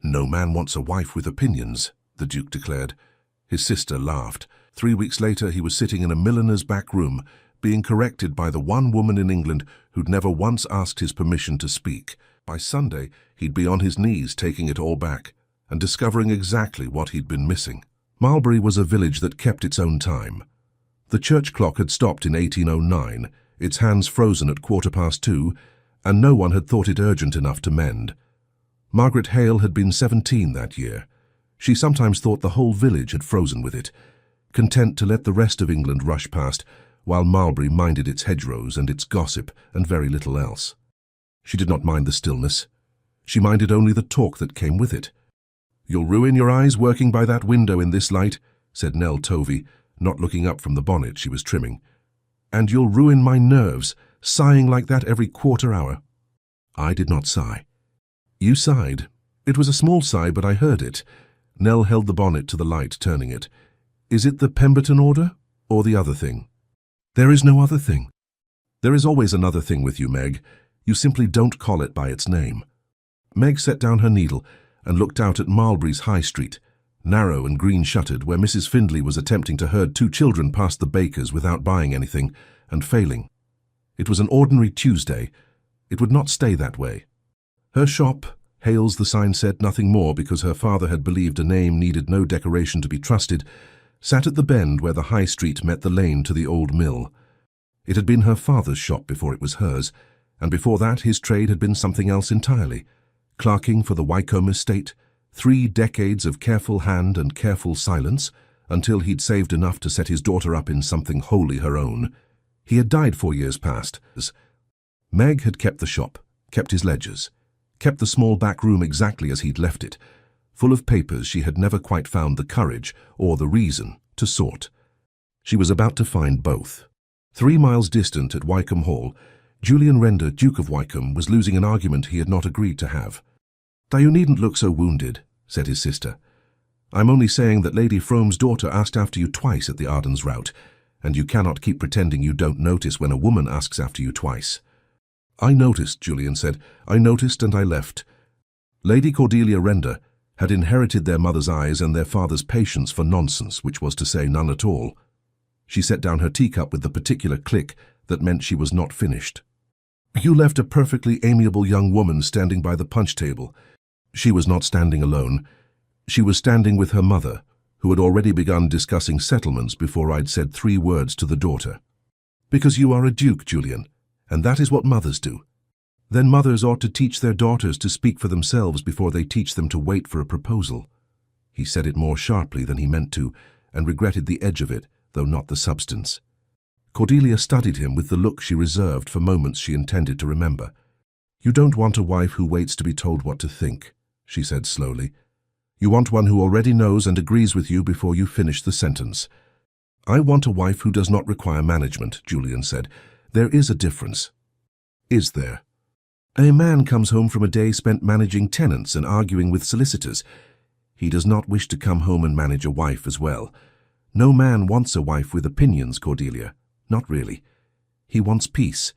"No man wants a wife with opinions," the Duke declared. His sister laughed. 3 weeks later, he was sitting in a milliner's back room, being corrected by the one woman in England who'd never once asked his permission to speak. By Sunday, he'd be on his knees taking it all back and discovering exactly what he'd been missing. Marlbury was a village that kept its own time. The church clock had stopped in 1809, its hands frozen at 2:15, and no one had thought it urgent enough to mend. Margaret Hale had been 17 that year. She sometimes thought the whole village had frozen with it, content to let the rest of England rush past, while Marlbury minded its hedgerows and its gossip and very little else. She did not mind the stillness. She minded only the talk that came with it. "You'll ruin your eyes working by that window in this light," said Nell Tovey, not looking up from the bonnet she was trimming. "And you'll ruin my nerves, sighing like that every quarter hour." I did not sigh. "You sighed. It was a small sigh, but I heard it." Nell held the bonnet to the light, turning it. "Is it the Pemberton order, or the other thing?" "There is no other thing." "There is always another thing with you, Meg. You simply don't call it by its name." Meg set down her needle and looked out at Marlbury's High Street, narrow and green-shuttered, where Mrs. Findlay was attempting to herd 2 children past the baker's without buying anything, and failing. It was an ordinary Tuesday. It would not stay that way. Her shop, Hale's, the sign said, nothing more because her father had believed a name needed no decoration to be trusted, sat at the bend where the High Street met the lane to the old mill. It had been her father's shop before it was hers, and before that his trade had been something else entirely. Clerking for the Wycombe estate, 3 decades of careful hand and careful silence, until he'd saved enough to set his daughter up in something wholly her own. He had died 4 years past. Meg had kept the shop, kept his ledgers, kept the small back room exactly as he'd left it, full of papers she had never quite found the courage or the reason to sort. She was about to find both. 3 miles distant at Wycombe Hall, Julian Render, Duke of Wycombe, was losing an argument he had not agreed to have. "You needn't look so wounded," said his sister. "I'm only saying that Lady Frome's daughter asked after you twice at the Ardens rout, and you cannot keep pretending you don't notice when a woman asks after you twice." "I noticed," Julian said. "I noticed and I left." Lady Cordelia Render had inherited their mother's eyes and their father's patience for nonsense, which was to say none at all. She set down her teacup with the particular click that meant she was not finished. "You left a perfectly amiable young woman standing by the punch table." She was not standing alone. She was standing with her mother, who had already begun discussing settlements before I'd said 3 words to the daughter. "Because you are a duke, Julian, and that is what mothers do. Then mothers ought to teach their daughters to speak for themselves before they teach them to wait for a proposal." He said it more sharply than he meant to, and regretted the edge of it, though not the substance. Cordelia studied him with the look she reserved for moments she intended to remember. "You don't want a wife who waits to be told what to think," she said slowly. "You want one who already knows and agrees with you before you finish the sentence." "I want a wife who does not require management," Julian said. "There is a difference." "Is there?" "A man comes home from a day spent managing tenants and arguing with solicitors. He does not wish to come home and manage a wife as well. No man wants a wife with opinions, Cordelia. Not really. He wants peace.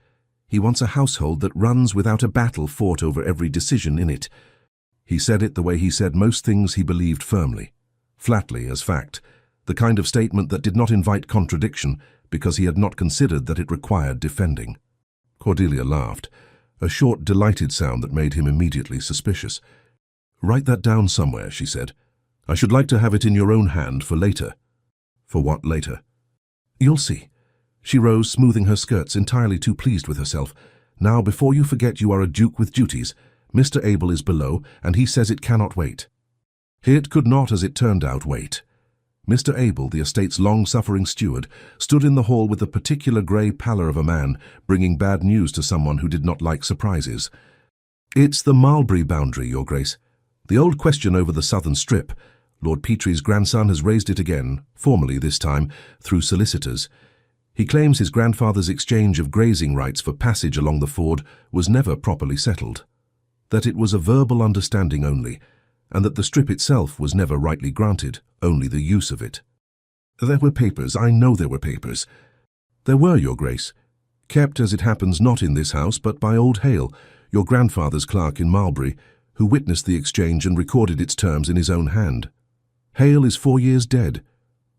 He wants a household that runs without a battle fought over every decision in it." He said it the way he said most things he believed firmly, flatly as fact, the kind of statement that did not invite contradiction because he had not considered that it required defending. Cordelia laughed, a short, delighted sound that made him immediately suspicious. "Write that down somewhere," she said. "I should like to have it in your own hand for later." "For what later?" "You'll see." She rose, smoothing her skirts, entirely too pleased with herself. "Now, before you forget you are a duke with duties, Mr. Abel is below, and he says it cannot wait." It could not, as it turned out, wait. Mr. Abel, the estate's long-suffering steward, stood in the hall with the particular grey pallor of a man, bringing bad news to someone who did not like surprises. "It's the Marlbury boundary, Your Grace. The old question over the southern strip. Lord Petrie's grandson has raised it again, formally this time, through solicitors. He claims his grandfather's exchange of grazing rights for passage along the ford was never properly settled, that it was a verbal understanding only, and that the strip itself was never rightly granted, only the use of it." "There were papers. I know there were papers." "There were, Your Grace. Kept, as it happens, not in this house, but by old Hale, your grandfather's clerk in Marlbury, who witnessed the exchange and recorded its terms in his own hand. Hale is 4 years dead.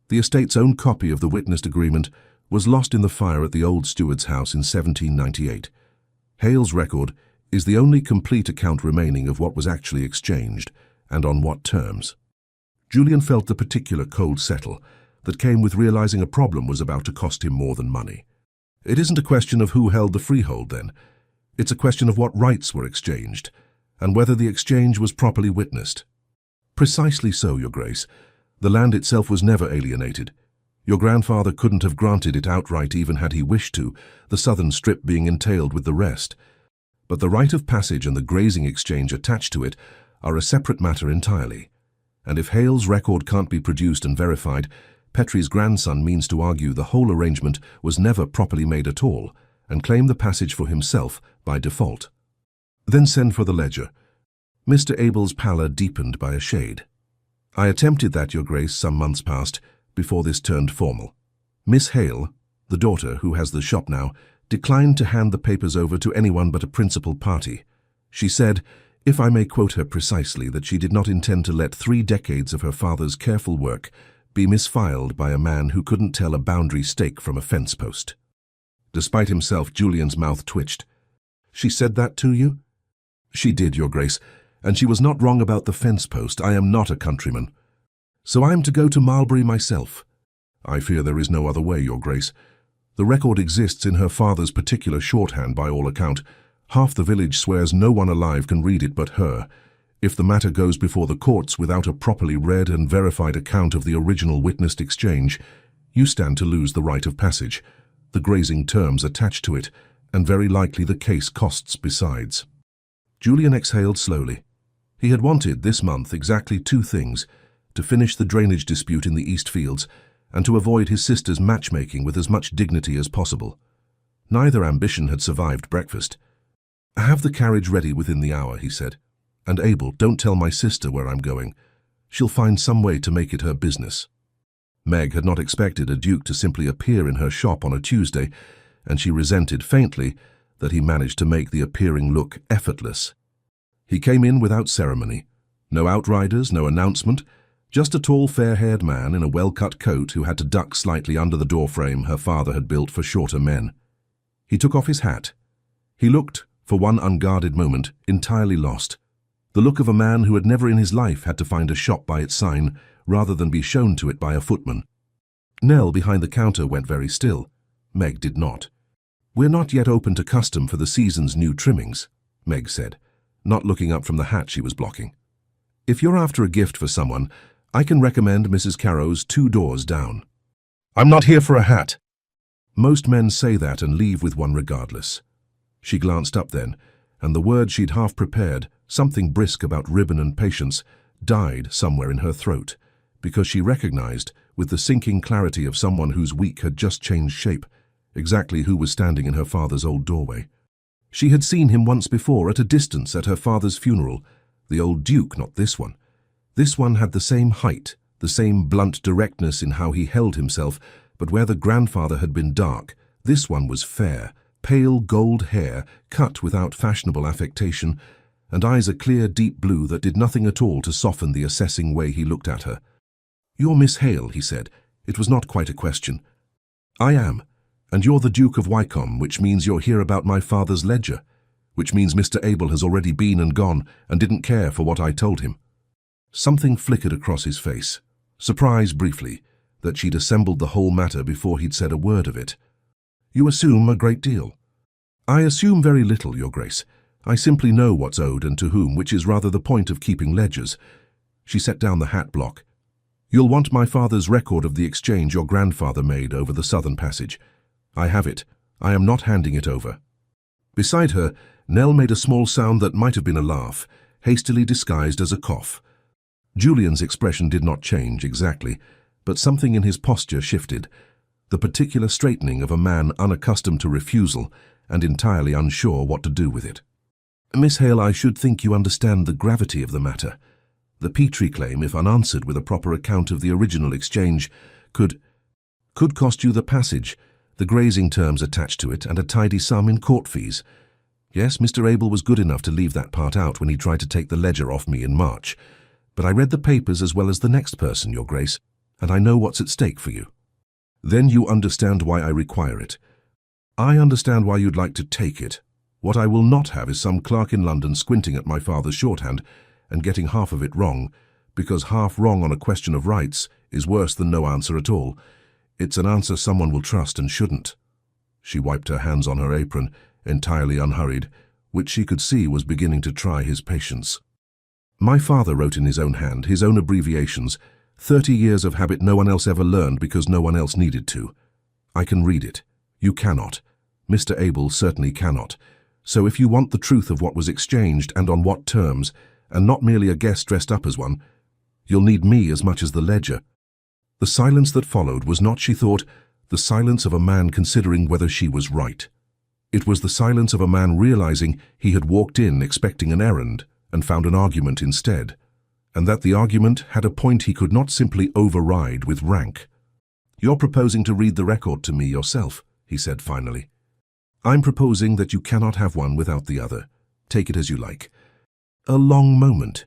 The estate's own copy of the witnessed agreement was lost in the fire at the old steward's house in 1798. Hale's record is the only complete account remaining of what was actually exchanged and on what terms. Julian felt the particular cold settle that came with realizing a problem was about to cost him more than money. It isn't a question of who held the freehold then. It's a question of what rights were exchanged and whether the exchange was properly witnessed. Precisely so, Your Grace. The land itself was never alienated. Your grandfather couldn't have granted it outright even had he wished to, the southern strip being entailed with the rest. But the right of passage and the grazing exchange attached to it are a separate matter entirely. And if Hale's record can't be produced and verified, Petrie's grandson means to argue the whole arrangement was never properly made at all and claim the passage for himself by default. Then send for the ledger. Mr. Abel's pallor deepened by a shade. I attempted that, Your Grace, some months past, before this turned formal. Miss Hale, the daughter who has the shop now, declined to hand the papers over to anyone but a principal party. She said, if I may quote her precisely, that she did not intend to let 3 decades of her father's careful work be misfiled by a man who couldn't tell a boundary stake from a fence post. Despite himself, Julian's mouth twitched. She said that to you? She did, Your Grace, and she was not wrong about the fence post. I am not a countryman. So I am to go to Marlbury myself. I fear there is no other way, Your Grace. The record exists in her father's particular shorthand by all account. Half the village swears no one alive can read it but her. If the matter goes before the courts without a properly read and verified account of the original witnessed exchange, you stand to lose the right of passage, the grazing terms attached to it, and very likely the case costs besides. Julian exhaled slowly. He had wanted this month exactly 2 things: to finish the drainage dispute in the East Fields and to avoid his sister's matchmaking with as much dignity as possible. Neither ambition had survived breakfast. Have the carriage ready within the hour, he said. And Abel, don't tell my sister where I'm going. She'll find some way to make it her business. Meg had not expected a duke to simply appear in her shop on a Tuesday, and she resented faintly that he managed to make the appearing look effortless. He came in without ceremony. No outriders, no announcement, just a tall, fair-haired man in a well-cut coat who had to duck slightly under the doorframe her father had built for shorter men. He took off his hat. He looked, for one unguarded moment, entirely lost. The look of a man who had never in his life had to find a shop by its sign rather than be shown to it by a footman. Nell behind the counter went very still. Meg did not. We're not yet open to custom for the season's new trimmings, Meg said, not looking up from the hat she was blocking. If you're after a gift for someone, I can recommend Mrs. Carrow's 2 doors down. I'm not here for a hat. Most men say that and leave with one regardless. She glanced up then, and the word she'd half prepared, something brisk about ribbon and patience, died somewhere in her throat, because she recognized, with the sinking clarity of someone whose week had just changed shape, exactly who was standing in her father's old doorway. She had seen him once before at a distance at her father's funeral, the old duke, not this one. This one had the same height, the same blunt directness in how he held himself, but where the grandfather had been dark, this one was fair, pale gold hair, cut without fashionable affectation, and eyes a clear, deep blue that did nothing at all to soften the assessing way he looked at her. You're Miss Hale, he said. It was not quite a question. I am, and you're the Duke of Wycombe, which means you're here about my father's ledger, which means Mr. Abel has already been and gone and didn't care for what I told him. Something flickered across his face, surprise briefly, that she'd assembled the whole matter before he'd said a word of it. You assume a great deal. I assume very little, Your Grace. I simply know what's owed and to whom, which is rather the point of keeping ledgers. She set down the hat block. You'll want my father's record of the exchange your grandfather made over the southern passage. I have it. I am not handing it over. Beside her, Nell made a small sound that might have been a laugh, hastily disguised as a cough. Julian's expression did not change exactly, but something in his posture shifted, the particular straightening of a man unaccustomed to refusal and entirely unsure what to do with it. Miss Hale, I should think you understand the gravity of the matter. The Petrie claim, if unanswered with a proper account of the original exchange, could cost you the passage, the grazing terms attached to it, and a tidy sum in court fees. Yes, Mr. Abel was good enough to leave that part out when he tried to take the ledger off me in March. But I read the papers as well as the next person, Your Grace, and I know what's at stake for you. Then you understand why I require it. I understand why you'd like to take it. What I will not have is some clerk in London squinting at my father's shorthand and getting half of it wrong, because half wrong on a question of rights is worse than no answer at all. It's an answer someone will trust and shouldn't. She wiped her hands on her apron, entirely unhurried, which she could see was beginning to try his patience. My father wrote in his own hand, his own abbreviations, 30 years of habit no one else ever learned because no one else needed to. I can read it. You cannot. Mr. Abel certainly cannot. So if you want the truth of what was exchanged and on what terms, and not merely a guest dressed up as one, you'll need me as much as the ledger. The silence that followed was not, she thought, the silence of a man considering whether she was right. It was the silence of a man realizing he had walked in expecting an errand and found an argument instead, and that the argument had a point he could not simply override with rank. You're proposing to read the record to me yourself, he said finally. I'm proposing that you cannot have one without the other. Take it as you like. A long moment.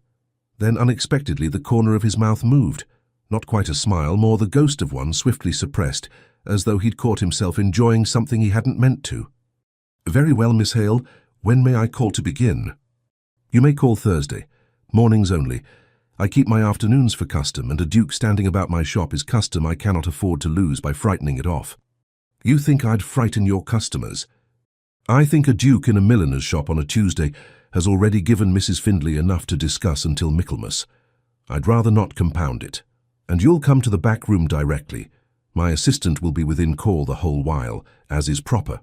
Then unexpectedly the corner of his mouth moved. Not quite a smile, more the ghost of one swiftly suppressed, as though he'd caught himself enjoying something he hadn't meant to. Very well, Miss Hale. When may I call to begin? You may call Thursday. Mornings only. I keep my afternoons for custom, and a duke standing about my shop is custom I cannot afford to lose by frightening it off. You think I'd frighten your customers? I think a duke in a milliner's shop on a Tuesday has already given Mrs. Findlay enough to discuss until Michaelmas. I'd rather not compound it. And you'll come to the back room directly. My assistant will be within call the whole while, as is proper.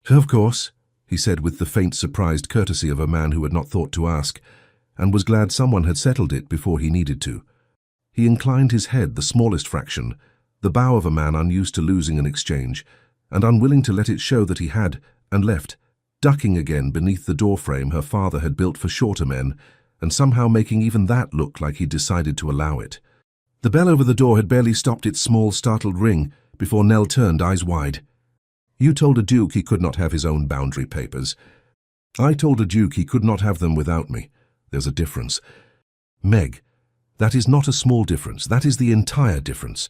Of course, he said with the faint surprised courtesy of a man who had not thought to ask, and was glad someone had settled it before he needed to. He inclined his head the smallest fraction, the bow of a man unused to losing an exchange, and unwilling to let it show that he had, and left, ducking again beneath the doorframe her father had built for shorter men, and somehow making even that look like he'd decided to allow it. The bell over the door had barely stopped its small, startled ring before Nell turned, eyes wide. You told a duke he could not have his own boundary papers. I told a duke he could not have them without me. There's a difference. Meg, that is not a small difference. That is the entire difference.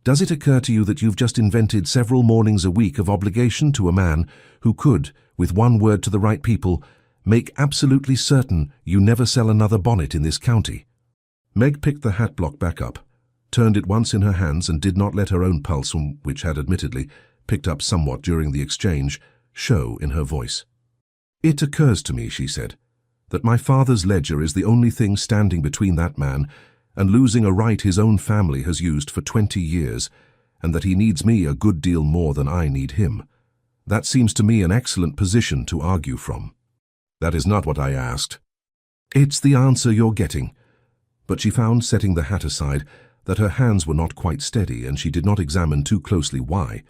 Does it occur to you that you've just invented several mornings a week of obligation to a man who could, with one word to the right people, make absolutely certain you never sell another bonnet in this county? Meg picked the hat block back up, turned it once in her hands and did not let her own pulse, which had admittedly picked up somewhat during the exchange, show in her voice. It occurs to me, she said, that my father's ledger is the only thing standing between that man and losing a right his own family has used for 20 years, and that he needs me a good deal more than I need him. That seems to me an excellent position to argue from. That is not what I asked. It's the answer you're getting. But she found, setting the hat aside, that her hands were not quite steady, and she did not examine too closely why.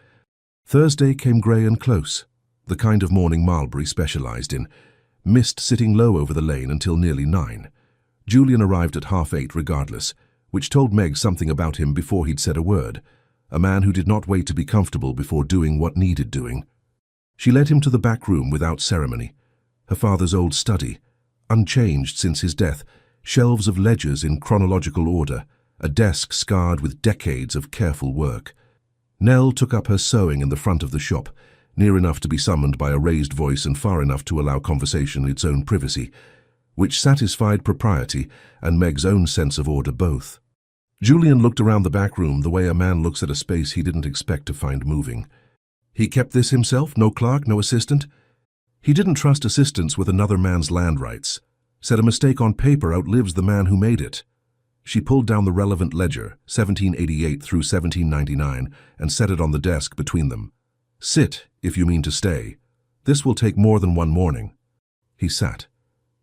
Thursday came grey and close, the kind of morning Marlbury specialized in, mist sitting low over the lane until nearly 9. Julian arrived at 8:30 regardless, which told Meg something about him before he'd said a word, a man who did not wait to be comfortable before doing what needed doing. She led him to the back room without ceremony, her father's old study, unchanged since his death, shelves of ledgers in chronological order, a desk scarred with decades of careful work. Nell took up her sewing in the front of the shop, near enough to be summoned by a raised voice and far enough to allow conversation its own privacy, which satisfied propriety and Meg's own sense of order both. Julian looked around the back room the way a man looks at a space he didn't expect to find moving. He kept this himself? No clerk, no assistant? He didn't trust assistants with another man's land rights. Said a mistake on paper outlives the man who made it. She pulled down the relevant ledger, 1788 through 1799, and set it on the desk between them. Sit, if you mean to stay. This will take more than one morning. He sat.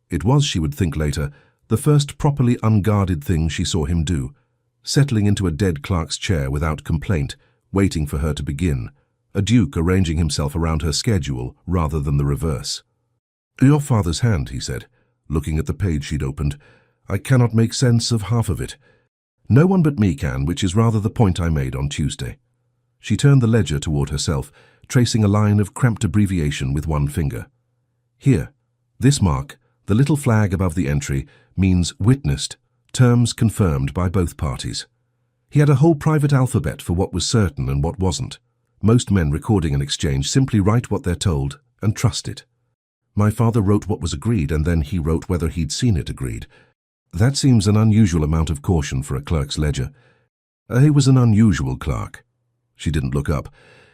It was, she would think later, the first properly unguarded thing she saw him do, settling into a dead clerk's chair without complaint, waiting for her to begin, a duke arranging himself around her schedule rather than the reverse. Your father's hand, he said, looking at the page she'd opened. I cannot make sense of half of it. No one but me can, which is rather the point I made on Tuesday. She turned the ledger toward herself, tracing a line of cramped abbreviation with one finger. Here, this mark, the little flag above the entry, means witnessed, terms confirmed by both parties. He had a whole private alphabet for what was certain and what wasn't. Most men recording an exchange simply write what they're told and trust it. My father wrote what was agreed, and then he wrote whether he'd seen it agreed. That seems an unusual amount of caution for a clerk's ledger. He was an unusual clerk. She didn't look up.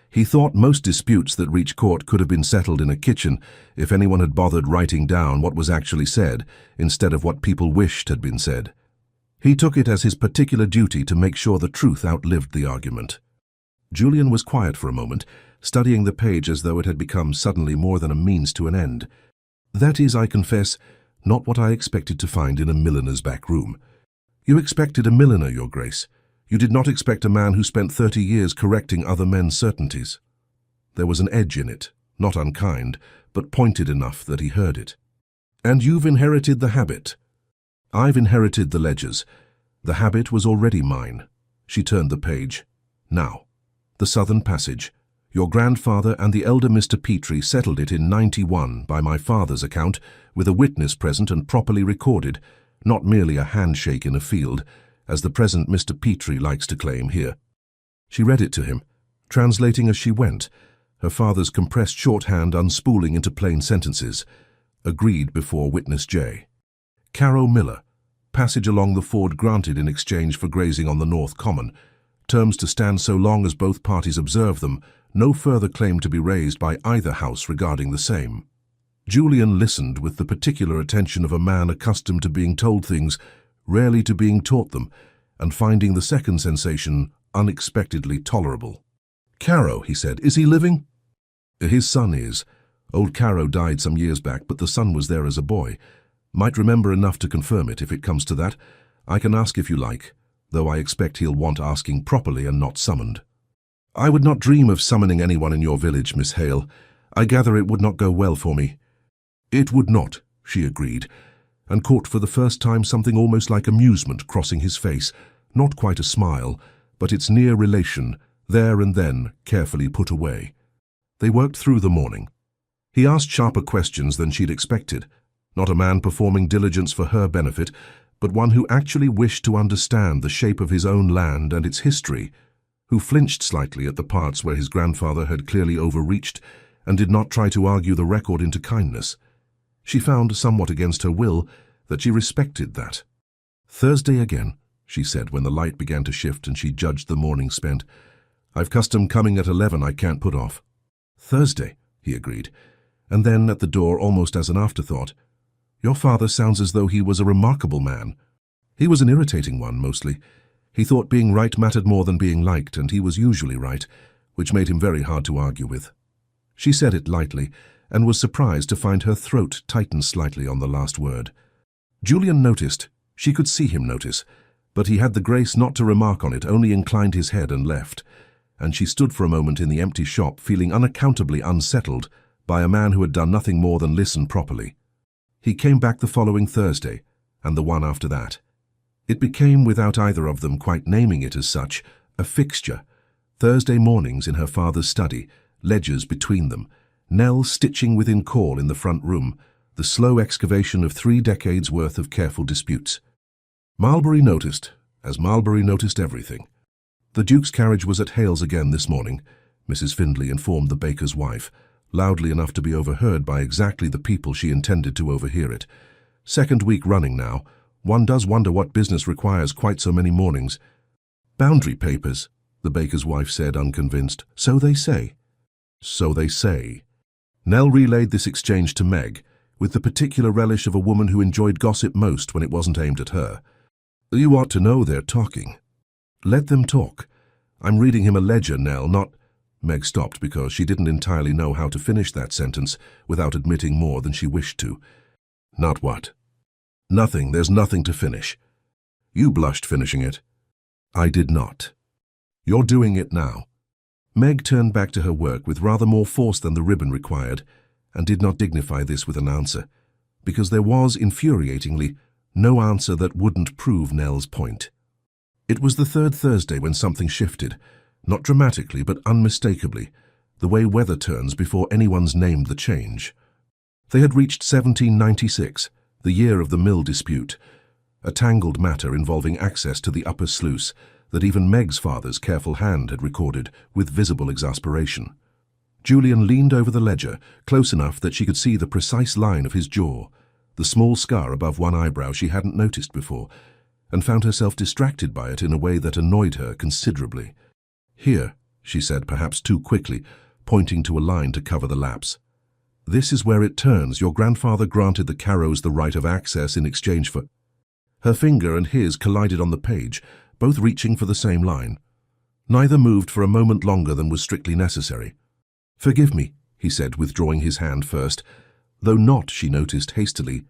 He thought most disputes that reached court could have been settled in a kitchen if anyone had bothered writing down what was actually said instead of what people wished had been said. He took it as his particular duty to make sure the truth outlived the argument. Julian was quiet for a moment, studying the page as though it had become suddenly more than a means to an end. That is, I confess, not what I expected to find in a milliner's back room. You expected a milliner, Your Grace. You did not expect a man who spent 30 years correcting other men's certainties. There was an edge in it, not unkind, but pointed enough that he heard it. And you've inherited the habit. I've inherited the ledgers. The habit was already mine. She turned the page. Now, the Southern Passage. Your grandfather and the elder Mr. Petrie settled it in '91 by my father's account, with a witness present and properly recorded, not merely a handshake in a field, as the present Mr. Petrie likes to claim here. She read it to him, translating as she went, her father's compressed shorthand unspooling into plain sentences. Agreed before witness J. Caro Miller. Passage along the ford granted in exchange for grazing on the North Common. Terms to stand so long as both parties observe them. No further claim to be raised by either house regarding the same. Julian listened with the particular attention of a man accustomed to being told things, rarely to being taught them, and finding the second sensation unexpectedly tolerable. Caro, he said, is he living? His son is. Old Caro died some years back, but the son was there as a boy. Might remember enough to confirm it if it comes to that. I can ask if you like, though I expect he'll want asking properly and not summoned. I would not dream of summoning anyone in your village, Miss Hale. I gather it would not go well for me. It would not, she agreed, and caught for the first time something almost like amusement crossing his face, not quite a smile, but its near relation, there and then, carefully put away. They worked through the morning. He asked sharper questions than she'd expected, not a man performing diligence for her benefit, but one who actually wished to understand the shape of his own land and its history, who flinched slightly at the parts where his grandfather had clearly overreached and did not try to argue the record into kindness. She found, somewhat against her will, that she respected that. Thursday again, she said when the light began to shift and she judged the morning spent. I've custom coming at 11 I can't put off. Thursday, he agreed, and then at the door almost as an afterthought. Your father sounds as though he was a remarkable man. He was an irritating one, mostly. He thought being right mattered more than being liked, and he was usually right, which made him very hard to argue with. She said it lightly, and was surprised to find her throat tighten slightly on the last word. Julian noticed. She could see him notice, but he had the grace not to remark on it, only inclined his head and left, and she stood for a moment in the empty shop, feeling unaccountably unsettled by a man who had done nothing more than listen properly. He came back the following Thursday, and the one after that. It became, without either of them quite naming it as such, a fixture. Thursday mornings in her father's study, ledgers between them, Nell stitching within call in the front room, the slow excavation of 3 decades' worth of careful disputes. Marlbury noticed, as Marlbury noticed everything. The Duke's carriage was at Hale's again this morning, Mrs. Findlay informed the baker's wife, loudly enough to be overheard by exactly the people she intended to overhear it. Second week running now. One does wonder what business requires quite so many mornings. Boundary papers, the baker's wife said, unconvinced. So they say. So they say. Nell relayed this exchange to Meg, with the particular relish of a woman who enjoyed gossip most when it wasn't aimed at her. You ought to know they're talking. Let them talk. I'm reading him a ledger, Nell, not... Meg stopped because she didn't entirely know how to finish that sentence without admitting more than she wished to. Not what? Nothing, there's nothing to finish. You blushed finishing it. I did not. You're doing it now. Meg turned back to her work with rather more force than the ribbon required, and did not dignify this with an answer, because there was, infuriatingly, no answer that wouldn't prove Nell's point. It was the third Thursday when something shifted, not dramatically but unmistakably, the way weather turns before anyone's named the change. They had reached 1796, the year of the mill dispute, a tangled matter involving access to the upper sluice that even Meg's father's careful hand had recorded with visible exasperation. Julian leaned over the ledger, close enough that she could see the precise line of his jaw, the small scar above one eyebrow she hadn't noticed before, and found herself distracted by it in a way that annoyed her considerably. "Here," she said, perhaps too quickly, pointing to a line to cover the lapse. "This is where it turns. Your grandfather granted the Carrows the right of access in exchange for—" Her finger and his collided on the page, both reaching for the same line. Neither moved for a moment longer than was strictly necessary. "Forgive me," he said, withdrawing his hand first, though not, she noticed hastily.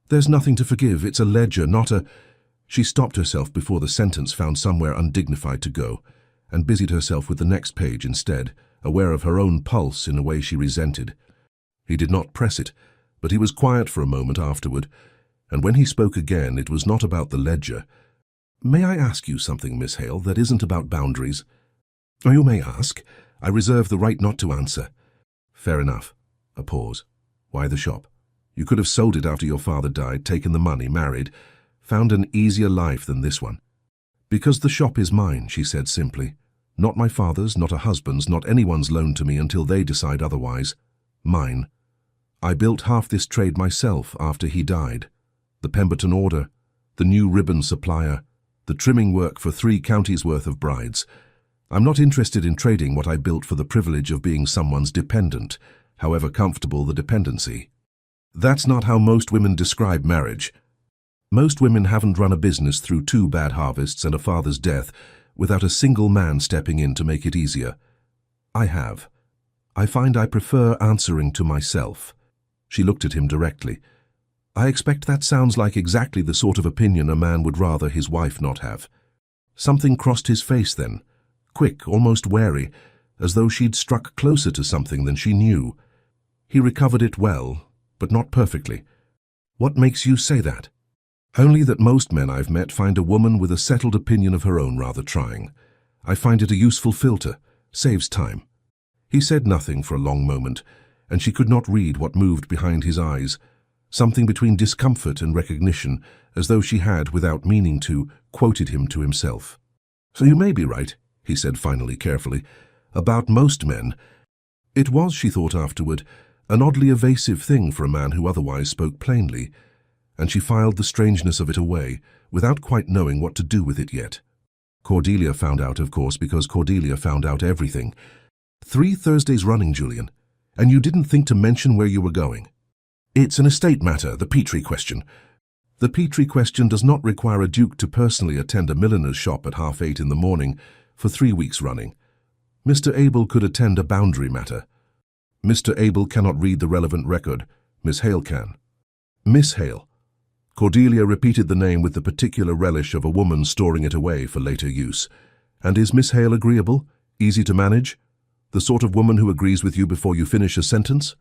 "There's nothing to forgive. It's a ledger, not a—" She stopped herself before the sentence found somewhere undignified to go, and busied herself with the next page instead, aware of her own pulse in a way she resented. He did not press it, but he was quiet for a moment afterward, and when he spoke again it was not about the ledger. "May I ask you something, Miss Hale, that isn't about boundaries?" "Oh, you may ask. I reserve the right not to answer." "Fair enough." A pause. "Why the shop? You could have sold it after your father died, taken the money, married, found an easier life than this one." "Because the shop is mine," she said simply. "Not my father's, not a husband's, not anyone's loan to me until they decide otherwise. Mine. I built half this trade myself after he died. The Pemberton order, the new ribbon supplier, the trimming work for 3 counties' worth of brides. I'm not interested in trading what I built for the privilege of being someone's dependent, however comfortable the dependency. That's not how most women describe marriage. Most women haven't run a business through 2 bad harvests and a father's death without a single man stepping in to make it easier. I have. I find I prefer answering to myself." She looked at him directly. "I expect that sounds like exactly the sort of opinion a man would rather his wife not have." Something crossed his face then, quick, almost wary, as though she'd struck closer to something than she knew. He recovered it well, but not perfectly. "What makes you say that?" "Only that most men I've met find a woman with a settled opinion of her own rather trying. I find it a useful filter, saves time." He said nothing for a long moment, and she could not read what moved behind his eyes, something between discomfort and recognition, as though she had, without meaning to, quoted him to himself. "So you may be right," he said finally, carefully, "about most men." It was, she thought afterward, an oddly evasive thing for a man who otherwise spoke plainly, and she filed the strangeness of it away, without quite knowing what to do with it yet. Cordelia found out, of course, because Cordelia found out everything. 3 Thursdays running, Julian, and you didn't think to mention where you were going. It's an estate matter, the Petrie question. The Petrie question does not require a duke to personally attend a milliner's shop at 8:30 in the morning for 3 weeks running. Mr. Abel could attend a boundary matter. Mr. Abel cannot read the relevant record. Miss Hale can. Miss Hale. Cordelia repeated the name with the particular relish of a woman storing it away for later use. "And is Miss Hale agreeable? Easy to manage? The sort of woman who agrees with you before you finish a sentence?"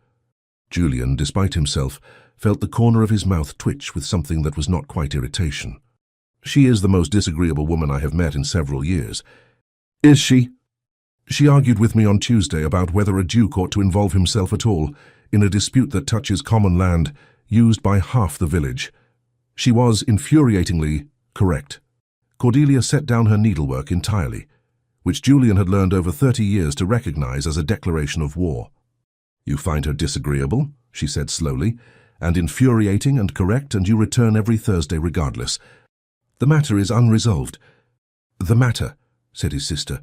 Julian, despite himself, felt the corner of his mouth twitch with something that was not quite irritation. "She is the most disagreeable woman I have met in several years." "Is she?" "She argued with me on Tuesday about whether a duke ought to involve himself at all in a dispute that touches common land used by half the village. She was infuriatingly correct." Cordelia set down her needlework entirely, which Julian had learned over 30 years to recognize as a declaration of war. "You find her disagreeable," she said slowly, "and infuriating and correct, and you return every Thursday regardless. The matter is unresolved." "The matter," said his sister,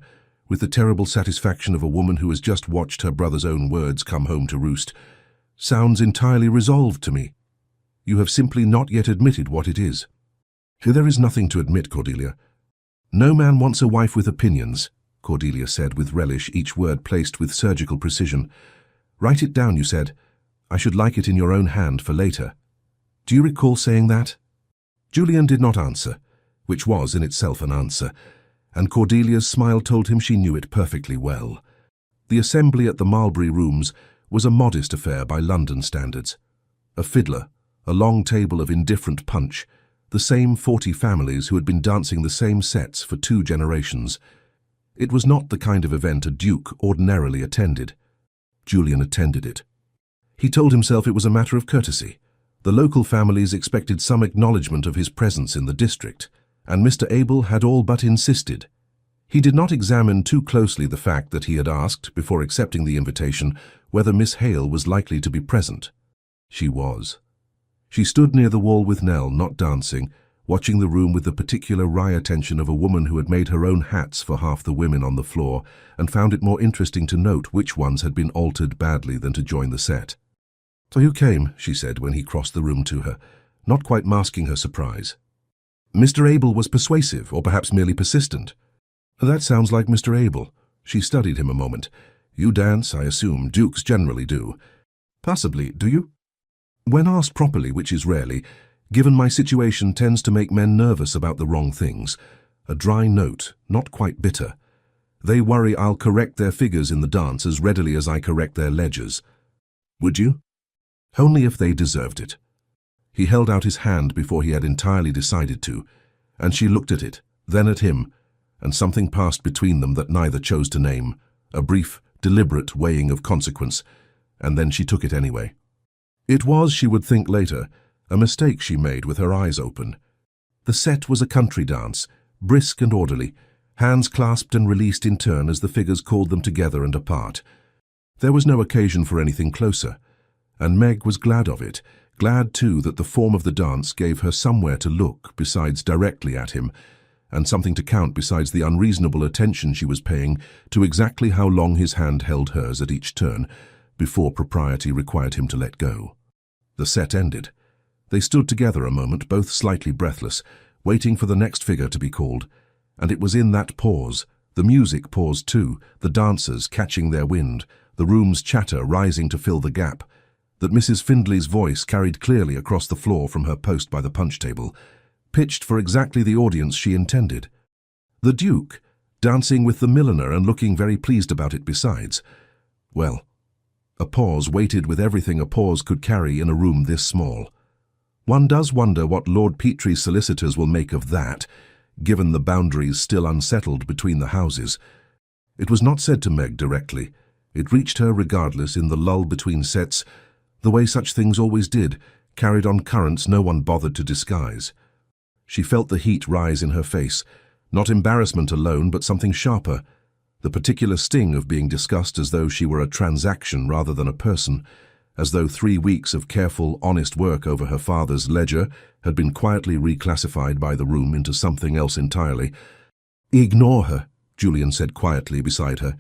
with the terrible satisfaction of a woman who has just watched her brother's own words come home to roost, "sounds entirely resolved to me. You have simply not yet admitted what it is." "There is nothing to admit, Cordelia." "No man wants a wife with opinions," Cordelia said with relish, each word placed with surgical precision. "Write it down, you said. I should like it in your own hand for later. Do you recall saying that?" Julian did not answer, which was in itself an answer, and Cordelia's smile told him she knew it perfectly well. The assembly at the Marlbury Rooms was a modest affair by London standards. A fiddler, a long table of indifferent punch, the same 40 families who had been dancing the same sets for 2 generations. It was not the kind of event a duke ordinarily attended. Julian attended it. He told himself it was a matter of courtesy. The local families expected some acknowledgement of his presence in the district, and Mr. Abel had all but insisted. He did not examine too closely the fact that he had asked, before accepting the invitation, whether Miss Hale was likely to be present. She was. She stood near the wall with Nell, not dancing, watching the room with the particular wry attention of a woman who had made her own hats for half the women on the floor and found it more interesting to note which ones had been altered badly than to join the set. "So you came," she said when he crossed the room to her, not quite masking her surprise. Mr. Abel was persuasive, or perhaps merely persistent. "That sounds like Mr. Abel." She studied him a moment. "You dance, I assume. Dukes generally do." "Possibly. Do you?" "When asked properly, which is rarely, given my situation tends to make men nervous about the wrong things. A dry note, not quite bitter. They worry I'll correct their figures in the dance as readily as I correct their ledgers." "Would you?" "Only if they deserved it." He held out his hand before he had entirely decided to, and she looked at it, then at him, and something passed between them that neither chose to name, a brief, deliberate weighing of consequence, and then she took it anyway. It was, she would think later, a mistake she made with her eyes open. The set was a country dance, brisk and orderly, hands clasped and released in turn as the figures called them together and apart. There was no occasion for anything closer, and Meg was glad of it, glad too that the form of the dance gave her somewhere to look besides directly at him, and something to count besides the unreasonable attention she was paying to exactly how long his hand held hers at each turn, before propriety required him to let go. The set ended. They stood together a moment, both slightly breathless, waiting for the next figure to be called, and it was in that pause, the music paused too, the dancers catching their wind, the room's chatter rising to fill the gap, that Mrs. Findlay's voice carried clearly across the floor from her post by the punch table, pitched for exactly the audience she intended. The Duke, dancing with the milliner and looking very pleased about it besides. Well, a pause waited with everything a pause could carry in a room this small. One does wonder what Lord Petrie's solicitors will make of that, given the boundaries still unsettled between the houses. It was not said to Meg directly. It reached her regardless in the lull between sets, the way such things always did, carried on currents no one bothered to disguise. She felt the heat rise in her face, not embarrassment alone, but something sharper, the particular sting of being discussed as though she were a transaction rather than a person, as though 3 weeks of careful, honest work over her father's ledger had been quietly reclassified by the room into something else entirely. "Ignore her," Julian said quietly beside her.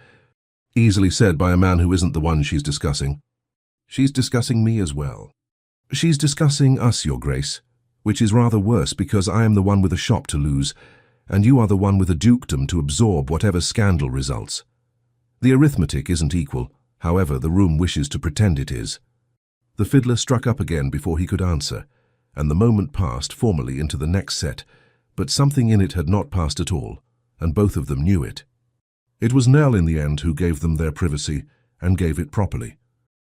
Easily said by a man who isn't the one she's discussing. "She's discussing me as well." "She's discussing us, Your Grace, which is rather worse because I am the one with a shop to lose, and you are the one with a dukedom to absorb whatever scandal results. The arithmetic isn't equal, however the room wishes to pretend it is." The fiddler struck up again before he could answer, and the moment passed formally into the next set, but something in it had not passed at all, and both of them knew it. It was Nell in the end who gave them their privacy, and gave it properly.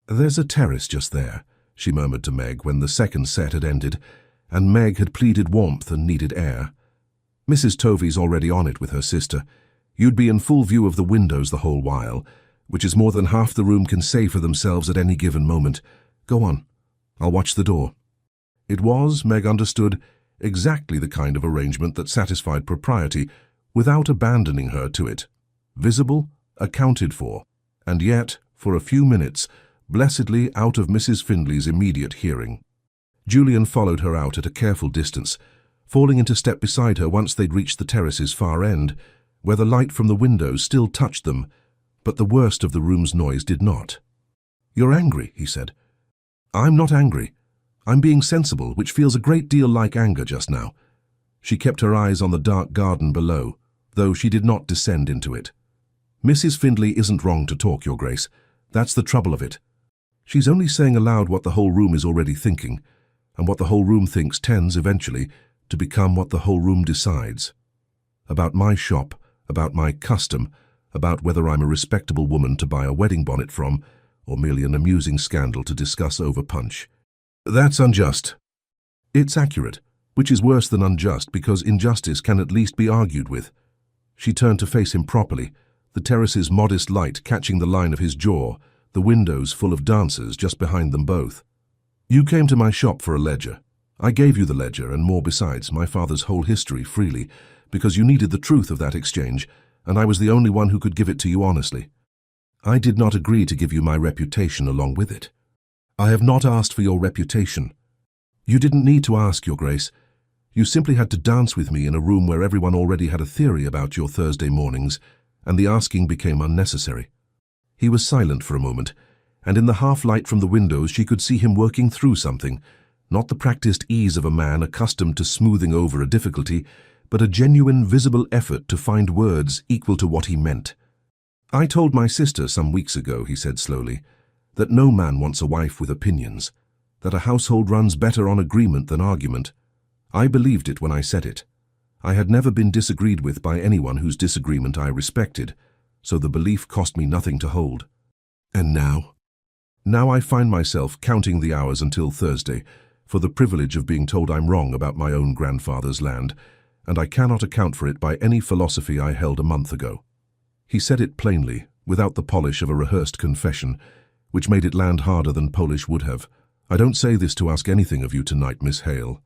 "There's a terrace just there," she murmured to Meg when the second set had ended, and Meg had pleaded warmth and needed air. "Mrs. Tovey's already on it with her sister. You'd be in full view of the windows the whole while, which is more than half the room can say for themselves at any given moment. Go on. I'll watch the door." It was, Meg understood, exactly the kind of arrangement that satisfied propriety, without abandoning her to it. Visible, accounted for, and yet, for a few minutes, blessedly out of Mrs. Findlay's immediate hearing. Julian followed her out at a careful distance, falling into step beside her once they'd reached the terrace's far end, where the light from the windows still touched them, but the worst of the room's noise did not. "You're angry," he said. "I'm not angry. I'm being sensible, which feels a great deal like anger just now." She kept her eyes on the dark garden below, though she did not descend into it. "Mrs. Findlay isn't wrong to talk, Your Grace. That's the trouble of it. She's only saying aloud what the whole room is already thinking, and what the whole room thinks tends, eventually, to become what the whole room decides. About my shop, about my custom, about whether I'm a respectable woman to buy a wedding bonnet from, or merely an amusing scandal to discuss over punch. That's unjust." "It's accurate, which is worse than unjust because injustice can at least be argued with." She turned to face him properly, the terrace's modest light catching the line of his jaw, the windows full of dancers just behind them both. You came to my shop for a ledger. I gave you the ledger and more besides, my father's whole history freely, because you needed the truth of that exchange, and I was the only one who could give it to you honestly. I did not agree to give you my reputation along with it. I have not asked for your reputation. You didn't need to ask, Your Grace. You simply had to dance with me in a room where everyone already had a theory about your Thursday mornings, and the asking became unnecessary. He was silent for a moment, and in the half-light from the windows she could see him working through something, not the practiced ease of a man accustomed to smoothing over a difficulty, but a genuine, visible effort to find words equal to what he meant. I told my sister some weeks ago, he said slowly, that no man wants a wife with opinions, that a household runs better on agreement than argument. I believed it when I said it. I had never been disagreed with by anyone whose disagreement I respected, so the belief cost me nothing to hold. And now? Now I find myself counting the hours until Thursday for the privilege of being told I'm wrong about my own grandfather's land, and I cannot account for it by any philosophy I held a month ago. He said it plainly, without the polish of a rehearsed confession, which made it land harder than Polish would have. I don't say this to ask anything of you tonight, Miss Hale.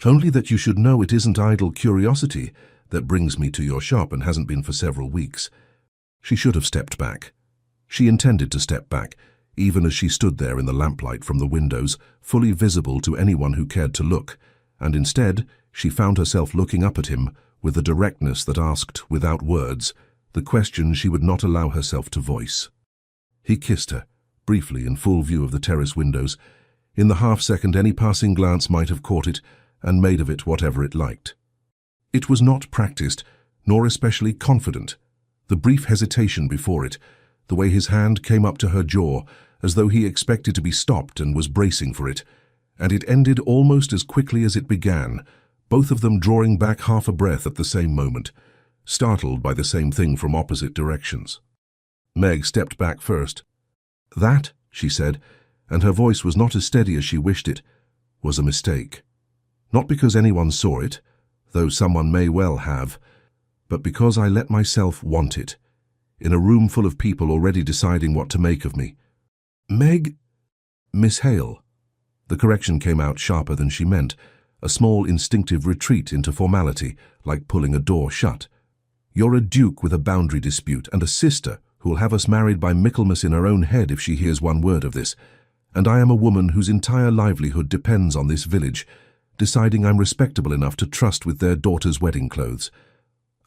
Only that you should know it isn't idle curiosity that brings me to your shop and hasn't been for several weeks. She should have stepped back. She intended to step back, even as she stood there in the lamplight from the windows, fully visible to anyone who cared to look, and instead she found herself looking up at him with a directness that asked, without words, the question she would not allow herself to voice. He kissed her, briefly in full view of the terrace windows. In the half-second any passing glance might have caught it and made of it whatever it liked. It was not practiced, nor especially confident. The brief hesitation before it, the way his hand came up to her jaw, as though he expected to be stopped and was bracing for it, and it ended almost as quickly as it began, both of them drawing back half a breath at the same moment, startled by the same thing from opposite directions. Meg stepped back first. That, she said, and her voice was not as steady as she wished it, was a mistake. Not because anyone saw it, though someone may well have, but because I let myself want it, in a room full of people already deciding what to make of me. Meg? Miss Hale. The correction came out sharper than she meant, a small instinctive retreat into formality, like pulling a door shut. You're a duke with a boundary dispute and a sister who'll have us married by Michaelmas in her own head if she hears one word of this, and I am a woman whose entire livelihood depends on this village, deciding I'm respectable enough to trust with their daughter's wedding clothes.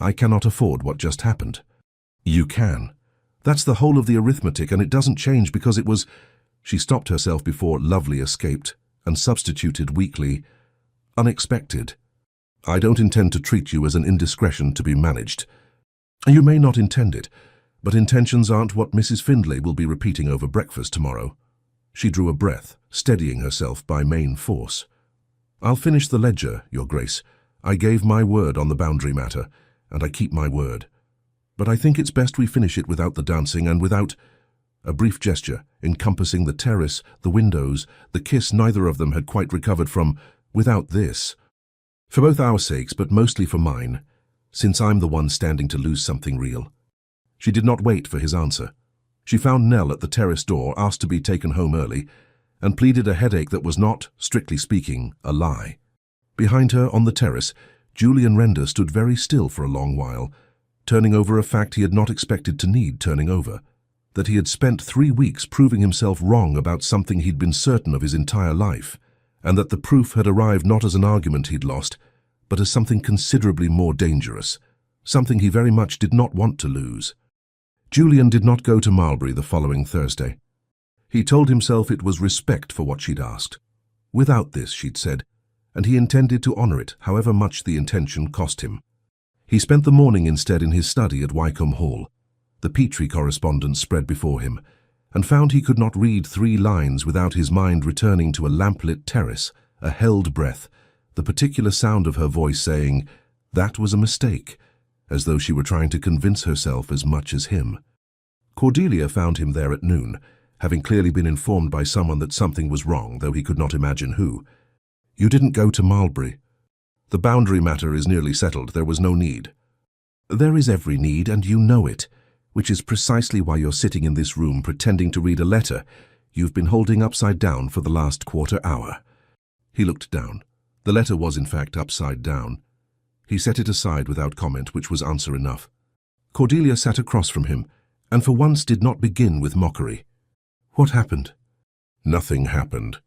I cannot afford what just happened. You can. That's the whole of the arithmetic, and it doesn't change because it was— She stopped herself before lovely escaped, and substituted weakly, unexpected. I don't intend to treat you as an indiscretion to be managed. You may not intend it, but intentions aren't what Mrs. Findlay will be repeating over breakfast tomorrow. She drew a breath, steadying herself by main force. I'll finish the ledger, Your Grace. I gave my word on the boundary matter, and I keep my word. But I think it's best we finish it without the dancing and without— A brief gesture, encompassing the terrace, the windows, the kiss neither of them had quite recovered from— without this. For both our sakes, but mostly for mine, since I'm the one standing to lose something real. She did not wait for his answer. She found Nell at the terrace door, asked to be taken home early, and pleaded a headache that was not, strictly speaking, a lie. Behind her, on the terrace, Julian Render stood very still for a long while, turning over a fact he had not expected to need turning over, that he had spent 3 weeks proving himself wrong about something he'd been certain of his entire life, and that the proof had arrived not as an argument he'd lost, but as something considerably more dangerous, something he very much did not want to lose. Julian did not go to Marlbury the following Thursday. He told himself it was respect for what she'd asked. Without this, she'd said, and he intended to honour it, however much the intention cost him. He spent the morning instead in his study at Wycombe Hall, the Petrie correspondence spread before him, and found he could not read 3 lines without his mind returning to a lamplit terrace, a held breath, the particular sound of her voice saying, "That was a mistake," as though she were trying to convince herself as much as him. Cordelia found him there at noon, having clearly been informed by someone that something was wrong, though he could not imagine who. "You didn't go to Marlbury. The boundary matter is nearly settled. There was no need." "There is every need, and you know it. which is precisely why you're sitting in this room pretending to read a letter you've been holding upside down for the last quarter hour." He looked down. The letter was in fact upside down. He set it aside without comment, which was answer enough. Cordelia sat across from him, and for once did not begin with mockery. "What happened?" "Nothing happened."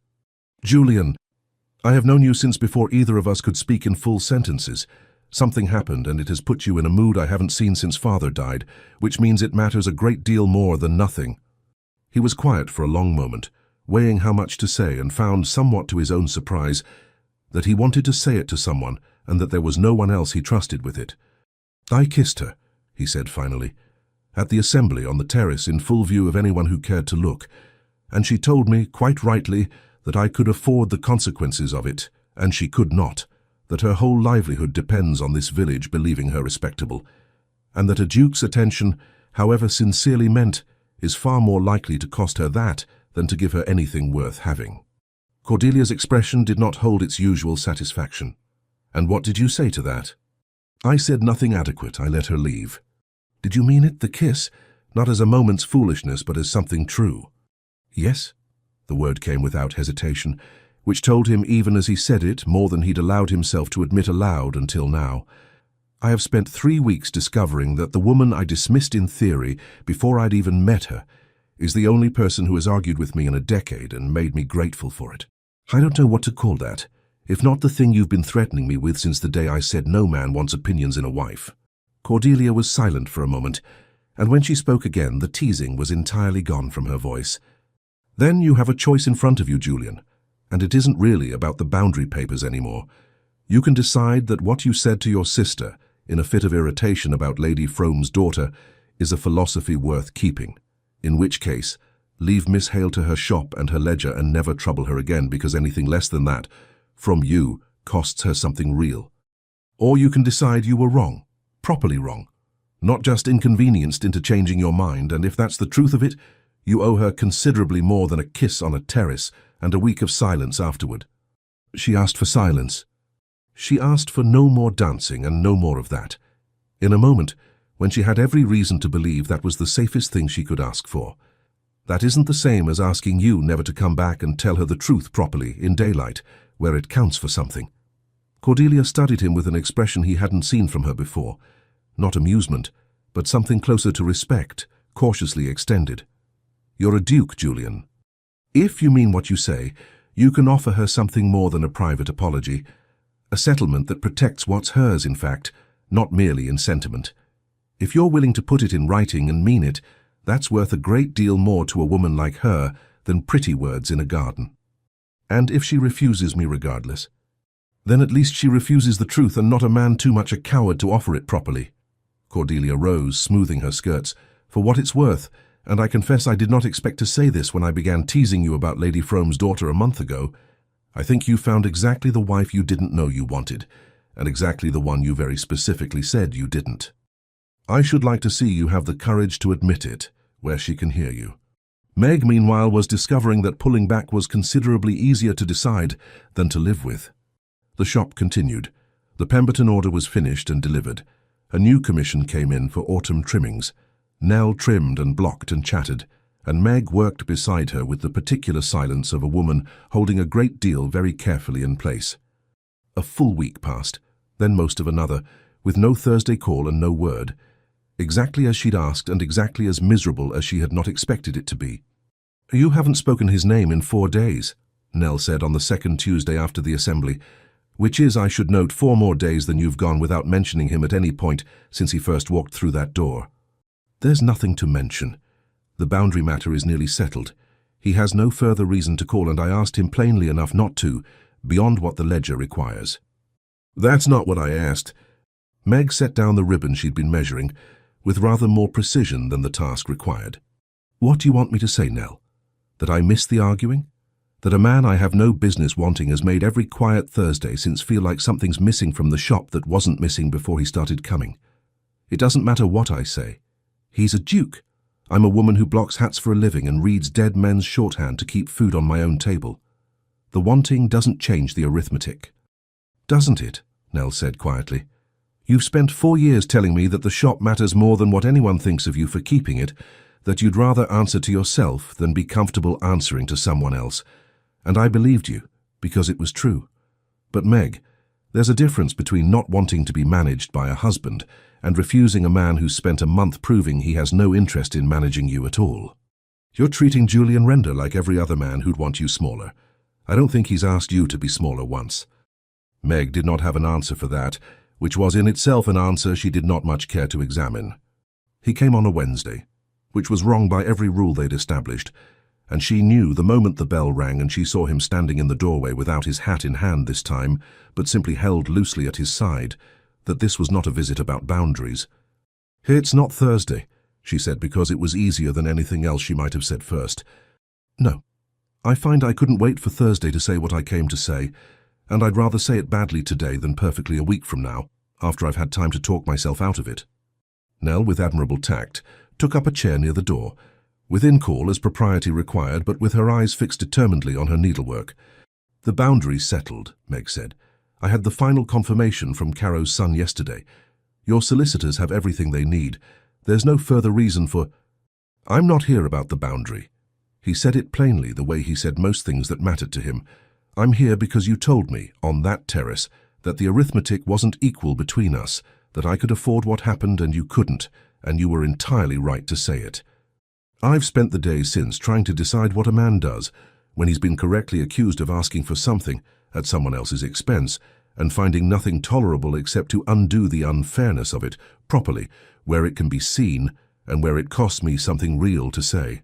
"Julian, I have known you since before either of us could speak in full sentences. Something happened, and it has put you in a mood I haven't seen since Father died, which means it matters a great deal more than nothing." He was quiet for a long moment, weighing how much to say, and found, somewhat to his own surprise, that he wanted to say it to someone and that there was no one else he trusted with it. "I kissed her," he said finally, "at the assembly on the terrace in full view of anyone who cared to look, and she told me, quite rightly, that I could afford the consequences of it, and she could not, that her whole livelihood depends on this village believing her respectable, and that a duke's attention, however sincerely meant, is far more likely to cost her that than to give her anything worth having." Cordelia's expression did not hold its usual satisfaction. "And what did you say to that?" "I said nothing adequate. I let her leave." "Did you mean it, the kiss? Not as a moment's foolishness, but as something true?" "Yes." The word came without hesitation, which told him, even as he said it, more than he'd allowed himself to admit aloud until now. "I have spent 3 weeks discovering that the woman I dismissed in theory before I'd even met her is the only person who has argued with me in a decade and made me grateful for it. I don't know what to call that, if not the thing you've been threatening me with since the day I said no man wants opinions in a wife." Cordelia was silent for a moment, and when she spoke again, the teasing was entirely gone from her voice. "Then you have a choice in front of you, Julian, and it isn't really about the boundary papers anymore. You can decide that what you said to your sister, in a fit of irritation about Lady Frome's daughter, is a philosophy worth keeping, in which case, leave Miss Hale to her shop and her ledger and never trouble her again, because anything less than that, from you, costs her something real. Or you can decide you were wrong, properly wrong, not just inconvenienced into changing your mind, and if that's the truth of it, you owe her considerably more than a kiss on a terrace and a week of silence afterward." She asked for silence. She asked for no more dancing and no more of that, in a moment when she had every reason to believe that was the safest thing she could ask for. That isn't the same as asking you never to come back and tell her the truth properly, in daylight, where it counts for something. Cordelia studied him with an expression he hadn't seen from her before. Not amusement, but something closer to respect, cautiously extended. "You're a duke, Julian. If you mean what you say, you can offer her something more than a private apology, a settlement that protects what's hers, in fact, not merely in sentiment. If you're willing to put it in writing and mean it, that's worth a great deal more to a woman like her than pretty words in a garden. And if she refuses me regardless, then at least she refuses the truth and not a man too much a coward to offer it properly." Cordelia rose, smoothing her skirts. "For what it's worth, and I confess I did not expect to say this when I began teasing you about Lady Frome's daughter a month ago, I think you found exactly the wife you didn't know you wanted, and exactly the one you very specifically said you didn't. I should like to see you have the courage to admit it, where she can hear you." Meg, meanwhile, was discovering that pulling back was considerably easier to decide than to live with. The shop continued. The Pemberton order was finished and delivered. A new commission came in for autumn trimmings. Nell trimmed and blocked and chatted, and Meg worked beside her with the particular silence of a woman holding a great deal very carefully in place. A full week passed, then most of another, with no Thursday call and no word. Exactly as she'd asked and exactly as miserable as she had not expected it to be. "You haven't spoken his name in 4 days, Nell said on the second Tuesday after the assembly, which is, I should note, 4 more days than you've gone without mentioning him at any point since he first walked through that door." "There's nothing to mention. The boundary matter is nearly settled. He has no further reason to call, and I asked him plainly enough not to, beyond what the ledger requires." "That's not what I asked." Meg set down the ribbon she'd been measuring, with rather more precision than the task required. "What do you want me to say, Nell? That I missed the arguing? That a man I have no business wanting has made every quiet Thursday since feel like something's missing from the shop that wasn't missing before he started coming? It doesn't matter what I say. He's a duke. I'm a woman who blocks hats for a living and reads dead men's shorthand to keep food on my own table. The wanting doesn't change the arithmetic." "Doesn't it?" Nell said quietly. You've spent 4 years telling me that the shop matters more than what anyone thinks of you for keeping it, that you'd rather answer to yourself than be comfortable answering to someone else. And I believed you, because it was true. But Meg, there's a difference between not wanting to be managed by a husband and refusing a man who's spent a month proving he has no interest in managing you at all. You're treating Julian Render like every other man who'd want you smaller. I don't think he's asked you to be smaller once. Meg did not have an answer for that, which was in itself an answer she did not much care to examine. He came on a Wednesday, which was wrong by every rule they'd established, and she knew the moment the bell rang and she saw him standing in the doorway without his hat in hand this time, but simply held loosely at his side, that this was not a visit about boundaries. "It's not Thursday," she said, because it was easier than anything else she might have said first. "No. I find I couldn't wait for Thursday to say what I came to say, and I'd rather say it badly today than perfectly a week from now, after I've had time to talk myself out of it." Nell, with admirable tact, took up a chair near the door, within call as propriety required, but with her eyes fixed determinedly on her needlework. "The boundary's settled," Meg said. "I had the final confirmation from Caro's son yesterday. Your solicitors have everything they need. There's no further reason for—" "I'm not here about the boundary." He said it plainly, the way he said most things that mattered to him. "I'm here because you told me, on that terrace, that the arithmetic wasn't equal between us, that I could afford what happened and you couldn't, and you were entirely right to say it. I've spent the days since trying to decide what a man does when he's been correctly accused of asking for something at someone else's expense and finding nothing tolerable except to undo the unfairness of it properly, where it can be seen and where it costs me something real to say."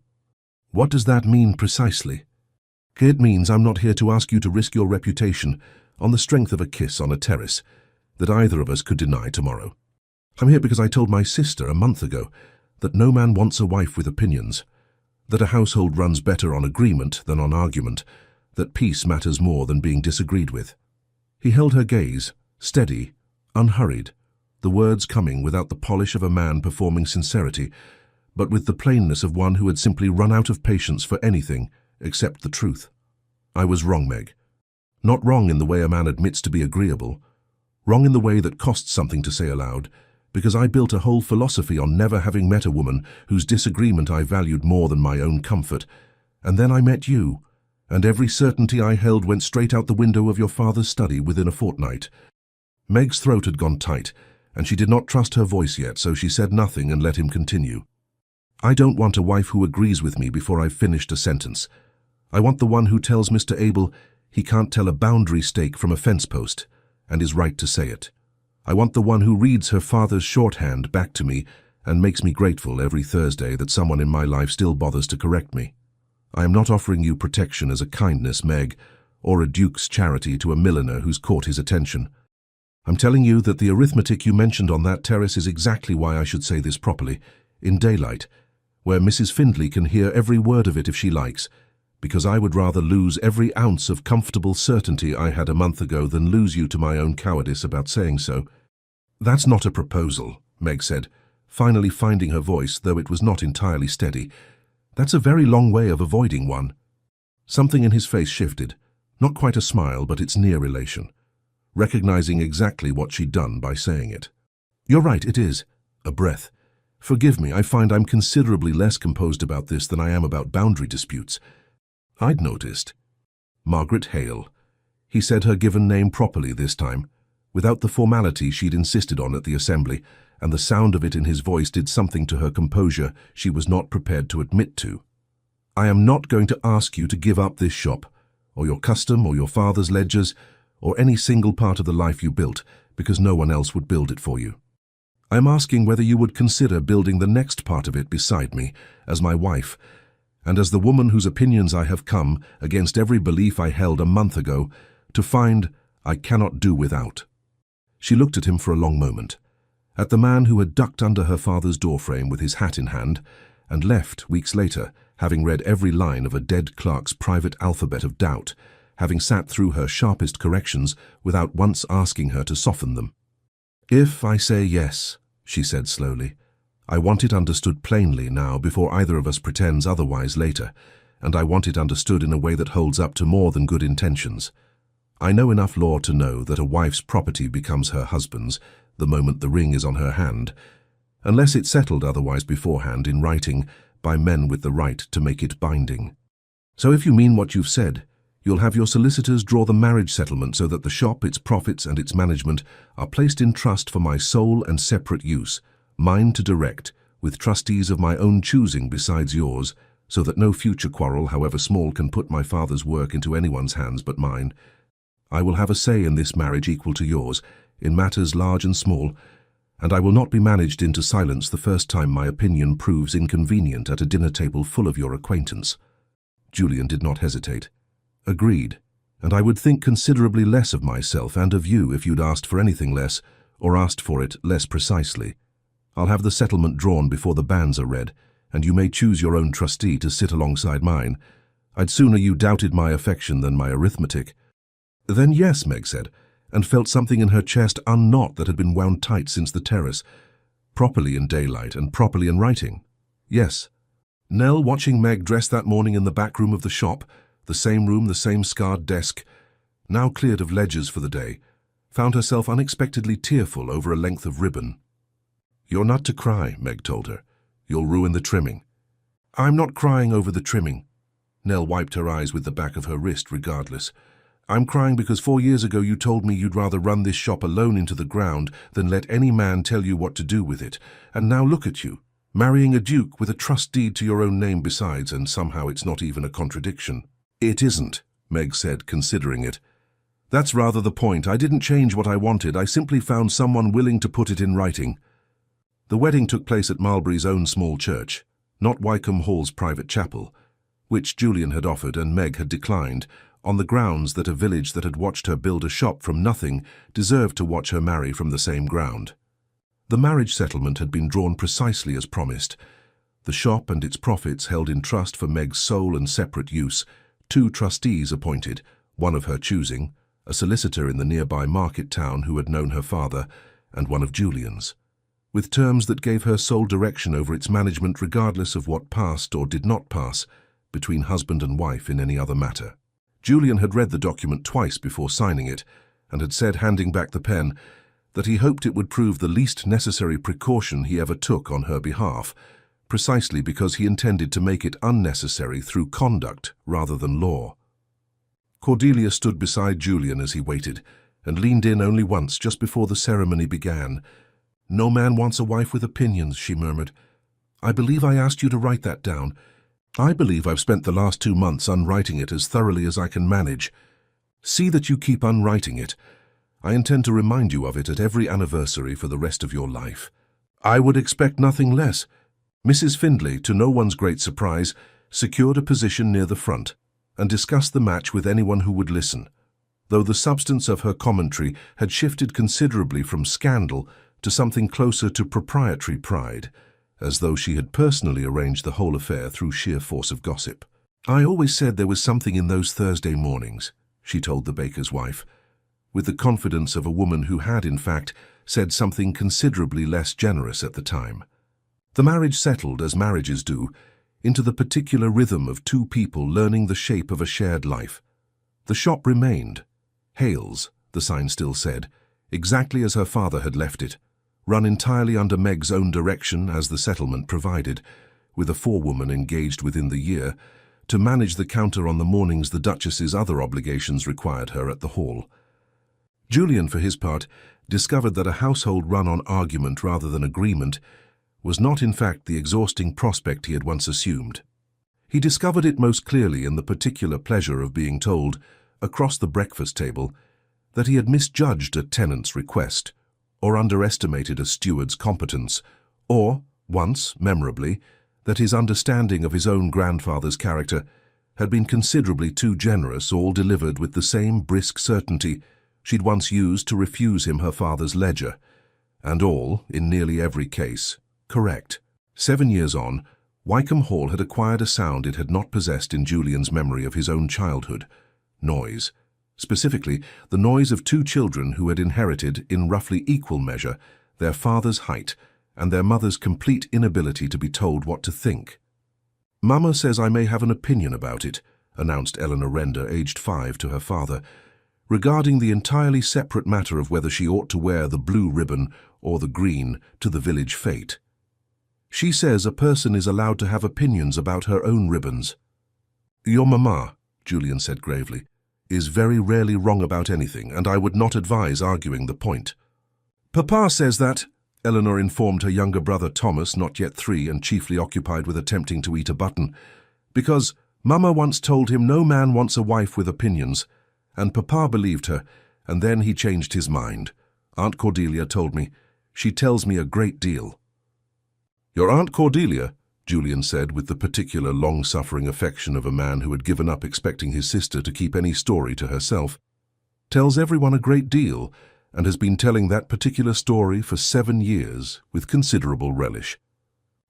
"What does that mean precisely?" "It means I'm not here to ask you to risk your reputation on the strength of a kiss on a terrace that either of us could deny tomorrow. I'm here because I told my sister a month ago that no man wants a wife with opinions, that a household runs better on agreement than on argument, that peace matters more than being disagreed with." He held her gaze, steady, unhurried, the words coming without the polish of a man performing sincerity, but with the plainness of one who had simply run out of patience for anything except the truth. "I was wrong, Meg. Not wrong in the way a man admits to be agreeable, wrong in the way that costs something to say aloud, because I built a whole philosophy on never having met a woman whose disagreement I valued more than my own comfort. And then I met you, and every certainty I held went straight out the window of your father's study within a fortnight." Meg's throat had gone tight, and she did not trust her voice yet, so she said nothing and let him continue. "I don't want a wife who agrees with me before I've finished a sentence. I want the one who tells Mr. Abel he can't tell a boundary stake from a fence post, and is right to say it. I want the one who reads her father's shorthand back to me and makes me grateful every Thursday that someone in my life still bothers to correct me. I am not offering you protection as a kindness, Meg, or a duke's charity to a milliner who's caught his attention. I'm telling you that the arithmetic you mentioned on that terrace is exactly why I should say this properly, in daylight, where Mrs. Findlay can hear every word of it if she likes, because I would rather lose every ounce of comfortable certainty I had a month ago than lose you to my own cowardice about saying so." "That's not a proposal," Meg said, finally finding her voice, though it was not entirely steady. "That's a very long way of avoiding one." Something in his face shifted, not quite a smile, but its near relation, recognizing exactly what she'd done by saying it. "You're right, it is." A breath. "Forgive me, I find I'm considerably less composed about this than I am about boundary disputes." I'd noticed. Margaret Hale. He said her given name properly this time, without the formality she'd insisted on at the assembly, and the sound of it in his voice did something to her composure she was not prepared to admit to. "I am not going to ask you to give up this shop, or your custom, or your father's ledgers, or any single part of the life you built, because no one else would build it for you. I am asking whether you would consider building the next part of it beside me, as my wife, and as the woman whose opinions I have come, against every belief I held a month ago, to find I cannot do without." She looked at him for a long moment, at the man who had ducked under her father's doorframe with his hat in hand, and left weeks later, having read every line of a dead clerk's private alphabet of doubt, having sat through her sharpest corrections without once asking her to soften them. "If I say yes," she said slowly, "I want it understood plainly now before either of us pretends otherwise later, and I want it understood in a way that holds up to more than good intentions. I know enough law to know that a wife's property becomes her husband's the moment the ring is on her hand, unless it's settled otherwise beforehand in writing by men with the right to make it binding. So if you mean what you've said, you'll have your solicitors draw the marriage settlement so that the shop, its profits and its management are placed in trust for my sole and separate use, mine to direct, with trustees of my own choosing besides yours, so that no future quarrel, however small, can put my father's work into anyone's hands but mine. I will have a say in this marriage equal to yours, in matters large and small, and I will not be managed into silence the first time my opinion proves inconvenient at a dinner table full of your acquaintance. Julian did not hesitate. Agreed, and I would think considerably less of myself and of you if you'd asked for anything less, or asked for it less precisely. I'll have the settlement drawn before the banns are read, and you may choose your own trustee to sit alongside mine. I'd sooner you doubted my affection than my arithmetic. Then yes, Meg said, and felt something in her chest unknot that had been wound tight since the terrace, properly in daylight and properly in writing. Yes. Nell, watching Meg dress that morning in the back room of the shop, the same scarred desk, now cleared of ledgers for the day, found herself unexpectedly tearful over a length of ribbon. You're not to cry, Meg told her. You'll ruin the trimming. I'm not crying over the trimming. Nell wiped her eyes with the back of her wrist regardless. I'm crying because 4 years ago you told me you'd rather run this shop alone into the ground than let any man tell you what to do with it. And now look at you, marrying a duke with a trust deed to your own name besides, and somehow it's not even a contradiction. It isn't, Meg said, considering it. That's rather the point. I didn't change what I wanted. I simply found someone willing to put it in writing. The wedding took place at Marlbury's own small church, not Wycombe Hall's private chapel, which Julian had offered and Meg had declined, on the grounds that a village that had watched her build a shop from nothing deserved to watch her marry from the same ground. The marriage settlement had been drawn precisely as promised. The shop and its profits held in trust for Meg's sole and separate use, 2 trustees appointed, one of her choosing, a solicitor in the nearby market town who had known her father, and one of Julian's, with terms that gave her sole direction over its management regardless of what passed or did not pass between husband and wife in any other matter. Julian had read the document twice before signing it, and had said, handing back the pen, that he hoped it would prove the least necessary precaution he ever took on her behalf, precisely because he intended to make it unnecessary through conduct rather than law. Cordelia stood beside Julian as he waited, and leaned in only once just before the ceremony began. "No man wants a wife with opinions," she murmured. "I believe I asked you to write that down. I believe I've spent the last 2 months unwriting it as thoroughly as I can manage. See that you keep unwriting it. I intend to remind you of it at every anniversary for the rest of your life." I would expect nothing less. Mrs. Findlay, to no one's great surprise, secured a position near the front and discussed the match with anyone who would listen, though the substance of her commentary had shifted considerably from scandal to something closer to proprietary pride, as though she had personally arranged the whole affair through sheer force of gossip. "I always said there was something in those Thursday mornings," she told the baker's wife, with the confidence of a woman who had, in fact, said something considerably less generous at the time. The marriage settled, as marriages do, into the particular rhythm of 2 people learning the shape of a shared life. The shop remained, Hales, the sign still said, exactly as her father had left it, run entirely under Meg's own direction as the settlement provided, with a forewoman engaged within the year to manage the counter on the mornings the Duchess's other obligations required her at the hall. Julian, for his part, discovered that a household run on argument rather than agreement was not in fact the exhausting prospect he had once assumed. He discovered it most clearly in the particular pleasure of being told, across the breakfast table, that he had misjudged a tenant's request, or underestimated a steward's competence, or, once, memorably, that his understanding of his own grandfather's character had been considerably too generous, all delivered with the same brisk certainty she'd once used to refuse him her father's ledger, and all, in nearly every case, correct. 7 years on, Wycombe Hall had acquired a sound it had not possessed in Julian's memory of his own childhood: noise. Specifically, the noise of 2 children who had inherited, in roughly equal measure, their father's height and their mother's complete inability to be told what to think. "Mama says I may have an opinion about it," announced Eleanor Render, aged 5, to her father, regarding the entirely separate matter of whether she ought to wear the blue ribbon or the green to the village fete. She says a person is allowed to have opinions about her own ribbons. Your mamma, Julian said gravely, is very rarely wrong about anything, and I would not advise arguing the point. Papa says that, Eleanor informed her younger brother Thomas, not yet 3 and chiefly occupied with attempting to eat a button, because Mama once told him no man wants a wife with opinions, and Papa believed her, and then he changed his mind. Aunt Cordelia told me. She tells me a great deal. Your Aunt Cordelia, Julian said with the particular long-suffering affection of a man who had given up expecting his sister to keep any story to herself, tells everyone a great deal, and has been telling that particular story for 7 years with considerable relish.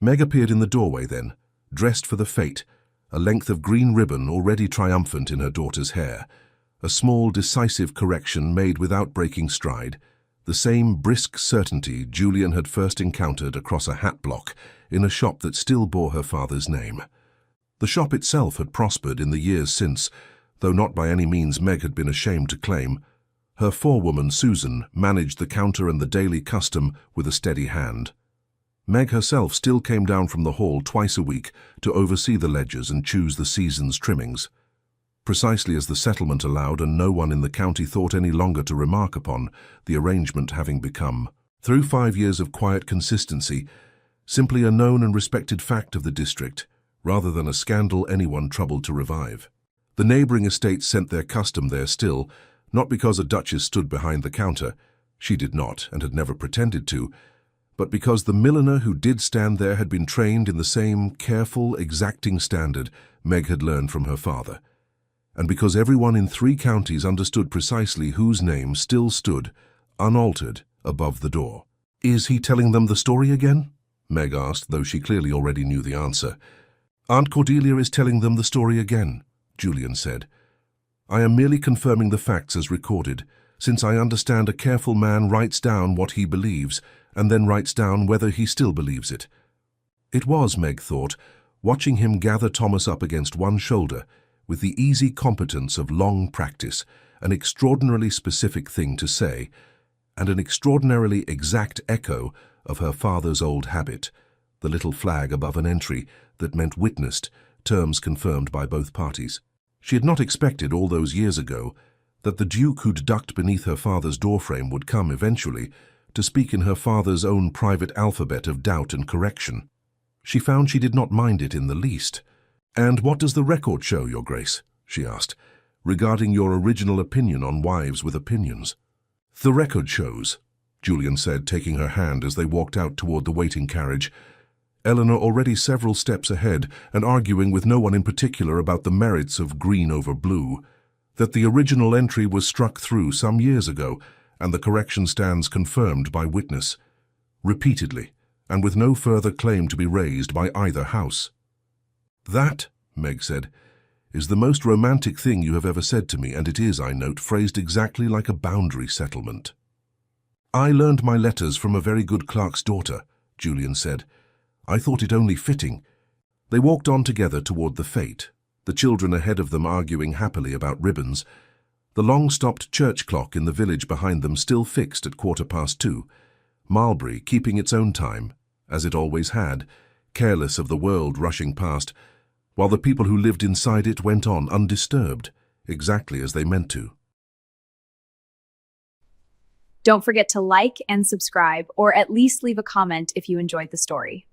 Meg appeared in the doorway then, dressed for the fete, a length of green ribbon already triumphant in her daughter's hair, a small, decisive correction made without breaking stride, the same brisk certainty Julian had first encountered across a hat block in a shop that still bore her father's name. The shop itself had prospered in the years since, though not by any means Meg had been ashamed to claim. Her forewoman, Susan, managed the counter and the daily custom with a steady hand. Meg herself still came down from the hall twice a week to oversee the ledgers and choose the season's trimmings. Precisely as the settlement allowed, and no one in the county thought any longer to remark upon, the arrangement having become, through 5 years of quiet consistency, simply a known and respected fact of the district, rather than a scandal anyone troubled to revive. The neighbouring estates sent their custom there still, not because a duchess stood behind the counter, she did not and had never pretended to, but because the milliner who did stand there had been trained in the same careful, exacting standard Meg had learned from her father, and because everyone in 3 counties understood precisely whose name still stood, unaltered, above the door. Is he telling them the story again? Meg asked, though she clearly already knew the answer. Aunt Cordelia is telling them the story again, Julian said. I am merely confirming the facts as recorded, since I understand a careful man writes down what he believes, and then writes down whether he still believes it. It was, Meg thought, watching him gather Thomas up against one shoulder, with the easy competence of long practice, an extraordinarily specific thing to say, and an extraordinarily exact echo of her father's old habit, the little flag above an entry that meant witnessed, terms confirmed by both parties. She had not expected all those years ago that the Duke who'd ducked beneath her father's doorframe would come eventually to speak in her father's own private alphabet of doubt and correction. She found she did not mind it in the least. And what does the record show, Your Grace? She asked, regarding your original opinion on wives with opinions. The record shows, Julian said, taking her hand as they walked out toward the waiting carriage, Eleanor already several steps ahead and arguing with no one in particular about the merits of green over blue, that the original entry was struck through some years ago and the correction stands confirmed by witness, repeatedly, and with no further claim to be raised by either house. That, Meg said, is the most romantic thing you have ever said to me, and it is, I note, phrased exactly like a boundary settlement. I learned my letters from a very good clerk's daughter, Julian said. I thought it only fitting. They walked on together toward the fete, the children ahead of them arguing happily about ribbons, the long-stopped church clock in the village behind them still fixed at 2:15, Marlbury keeping its own time, as it always had, careless of the world rushing past, while the people who lived inside it went on undisturbed, exactly as they meant to. Don't forget to like and subscribe, or at least leave a comment if you enjoyed the story.